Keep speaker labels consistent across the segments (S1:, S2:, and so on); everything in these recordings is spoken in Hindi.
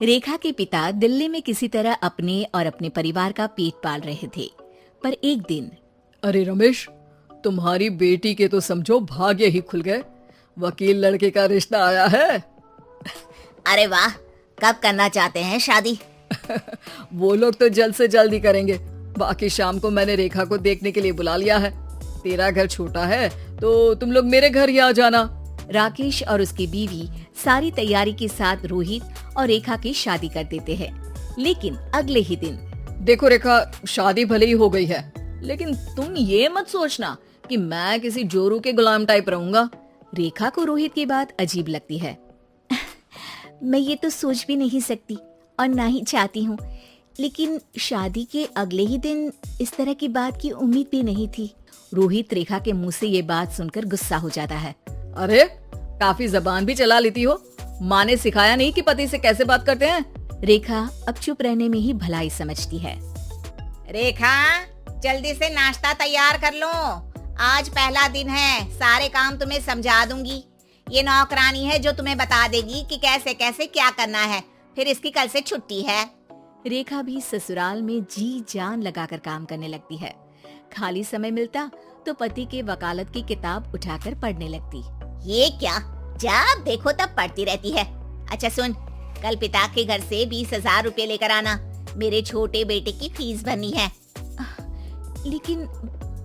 S1: रेखा के पिता दिल्ली में किसी तरह अपने और अपने परिवार का पेट पाल रहे थे, पर एक दिन
S2: अरे रमेश, तुम्हारी बेटी के तो समझो भाग्य ही खुल गए। वकील लड़के का रिश्ता आया है।
S3: अरे वाह, कब करना चाहते हैं शादी?
S2: वो लोग तो जल्द से जल्द ही करेंगे। बाकी शाम को मैंने रेखा को देखने के लिए बुला लिया है। तेरा घर छोटा है तो तुम लोग मेरे घर ही आ जाना।
S1: राकेश और उसकी बीवी सारी तैयारी के साथ रोहित और रेखा की शादी कर देते हैं। लेकिन अगले ही दिन
S2: देखो रेखा, शादी भले ही हो गई है, लेकिन तुम ये मत सोचना कि मैं किसी जोरू के गुलाम टाइप रहूंगा।
S1: रेखा को रोहित की बात अजीब लगती है। मैं ये तो सोच भी नहीं सकती और ना ही चाहती हूँ, लेकिन शादी के अगले ही दिन इस तरह की बात की उम्मीद भी नहीं थी। रोहित रेखा के मुंह से ये बात सुनकर गुस्सा हो जाता है।
S2: अरे, काफी जबान भी चला लेती हो। माँ ने सिखाया नहीं कि पति से कैसे बात करते हैं?
S1: रेखा अब चुप रहने में ही भलाई समझती है।
S3: रेखा, जल्दी से नाश्ता तैयार कर लो। आज पहला दिन है, सारे काम तुम्हें समझा दूंगी। ये नौकरानी है जो तुम्हें बता देगी कि कैसे कैसे क्या करना है। फिर इसकी कल से छुट्टी है।
S1: रेखा भी ससुराल में जी जान लगाकर काम करने लगती है। खाली समय मिलता तो पति के वकालत की किताब उठाकर पढ़ने लगती।
S3: ये क्या, जब देखो तब पढ़ती रहती है। अच्छा सुन, कल पिता के घर से 20,000 रुपए लेकर आना। मेरे छोटे बेटे की फीस भरनी है।
S1: लेकिन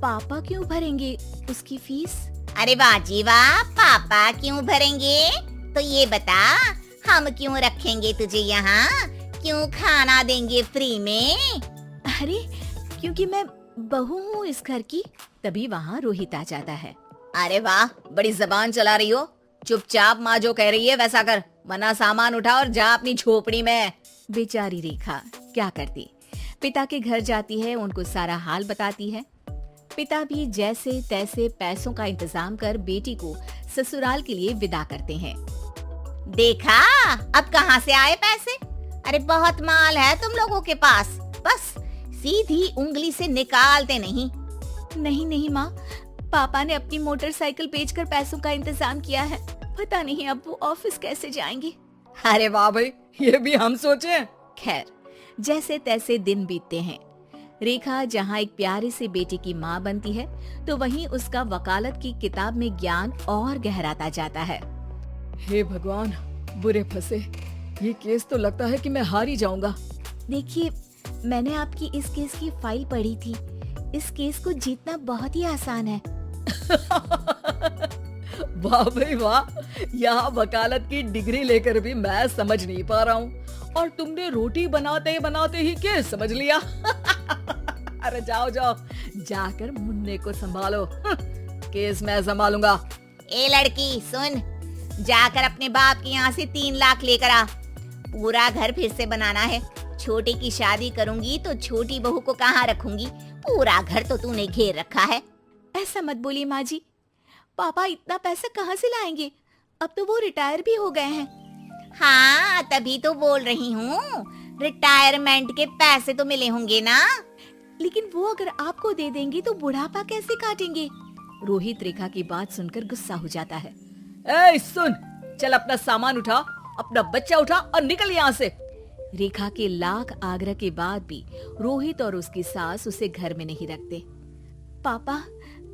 S1: पापा क्यों भरेंगे उसकी फीस?
S3: अरे वाह जी वाह, पापा क्यों भरेंगे? तो ये बता, हम क्यों रखेंगे तुझे यहाँ? क्यों खाना देंगे फ्री में?
S1: अरे, क्योंकि मैं बहू हूँ इस घर की। तभी वहाँ रोहित आ जाता है।
S3: अरे वाह, बड़ी जबान चला रही हो। चुपचाप माँ जो कह रही है वैसा कर, वरना सामान उठा और जा अपनी झोपड़ी में।
S1: बेचारी रेखा क्या करती, पिता के घर जाती है, उनको सारा हाल बताती है। पिता भी जैसे तैसे पैसों का इंतजाम कर बेटी को ससुराल के लिए विदा करते हैं।
S3: देखा, अब कहाँ से आए पैसे? अरे बहुत माल है तुम लोगों के पास, बस सीधी उंगली से निकालते नहीं।
S1: नहीं नहीं माँ, पापा ने अपनी मोटरसाइकिल बेचकर पैसों का इंतजाम किया है। पता नहीं अब वो ऑफिस कैसे जाएंगे।
S2: अरे वाह भाई, ये भी हम सोचे।
S1: खैर, जैसे तैसे दिन बीतते हैं। रेखा जहाँ एक प्यारे से बेटे की माँ बनती है, तो वहीं उसका वकालत की किताब में ज्ञान और गहराता जाता है।
S2: हे भगवान, बुरे फंसे। ये केस तो लगता है कि मैं हार ही जाऊंगा।
S1: देखिए, मैंने आपकी इस केस की फाइल पढ़ी थी। इस केस को जीतना बहुत ही आसान है।
S2: वाह भाई वाह, यहाँ वकालत की डिग्री लेकर भी मैं समझ नहीं पा रहा हूँ, और तुमने रोटी बनाते बनाते ही केस समझ लिया। अरे जाओ जाओ, जाकर मुन्ने को संभालो। केस मैं संभालूंगा।
S3: ए लड़की सुन, जाकर अपने बाप के यहाँ से 3 लाख लेकर आ। पूरा घर फिर से बनाना है। छोटे की शादी करूंगी तो छोटी बहू को कहाँ रखूंगी? पूरा घर तो तूने घेर रखा है।
S1: ऐसा मत बोलिए माँ जी, पापा इतना पैसा कहाँ से लाएंगे? अब तो वो रिटायर भी हो गए हैं।
S3: हाँ, तभी तो बोल रही हूँ, रिटायरमेंट के पैसे तो मिले होंगे ना।
S1: लेकिन वो अगर आपको दे देंगे तो बुढ़ापा कैसे काटेंगे? रोहित रेखा की बात सुनकर गुस्सा हो जाता है।
S2: ए सुन, चल अपना सामान उठा, अपना बच्चा उठा और निकल यहाँ से।
S1: रेखा के लाख आग्रह के बाद भी रोहित और उसकी सास उसे घर में नहीं रखते। पापा,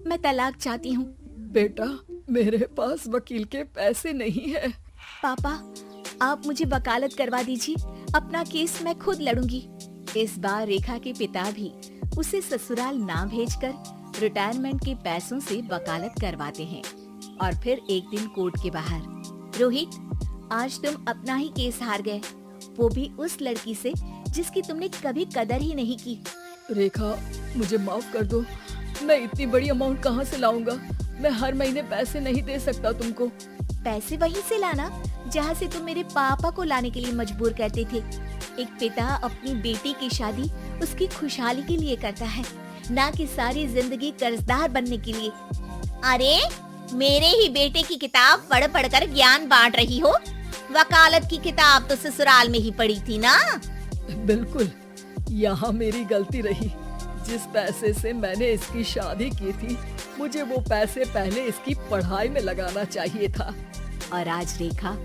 S1: मैं तलाक चाहती हूँ।
S2: बेटा, मेरे पास वकील के पैसे नहीं है।
S1: पापा, आप मुझे वकालत करवा दीजिए, अपना केस मैं खुद लड़ूंगी। इस बार रेखा के पिता भी उसे ससुराल ना भेजकर रिटायरमेंट के पैसों से वकालत करवाते हैं। और फिर एक दिन कोर्ट के बाहर, रोहित, आज तुम अपना ही केस हार गए, वो भी उस लड़की से जिसकी तुमने कभी कदर ही नहीं की।
S2: रेखा, मुझे माफ कर दो। मैं इतनी बड़ी अमाउंट कहाँ से लाऊंगा? मैं हर महीने पैसे नहीं दे सकता तुमको।
S1: पैसे वहीं से लाना जहाँ से तुम मेरे पापा को लाने के लिए मजबूर करते थे। एक पिता अपनी बेटी की शादी उसकी खुशहाली के लिए करता है, ना कि सारी जिंदगी कर्जदार बनने के लिए।
S3: अरे, मेरे ही बेटे की किताब पढ़ पढ़ कर ज्ञान बांट रही हो। वकालत की किताब तो ससुराल में ही पढ़ी थी ना।
S2: बिल्कुल, यहाँ मेरी गलती रही। जिस पैसे से मैंने इसकी शादी की थी, मुझे वो पैसे पहले इसकी पढ़ाई में लगाना चाहिए था।
S1: और आज रेखा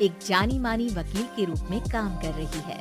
S1: एक जानी मानी वकील के रूप में काम कर रही है।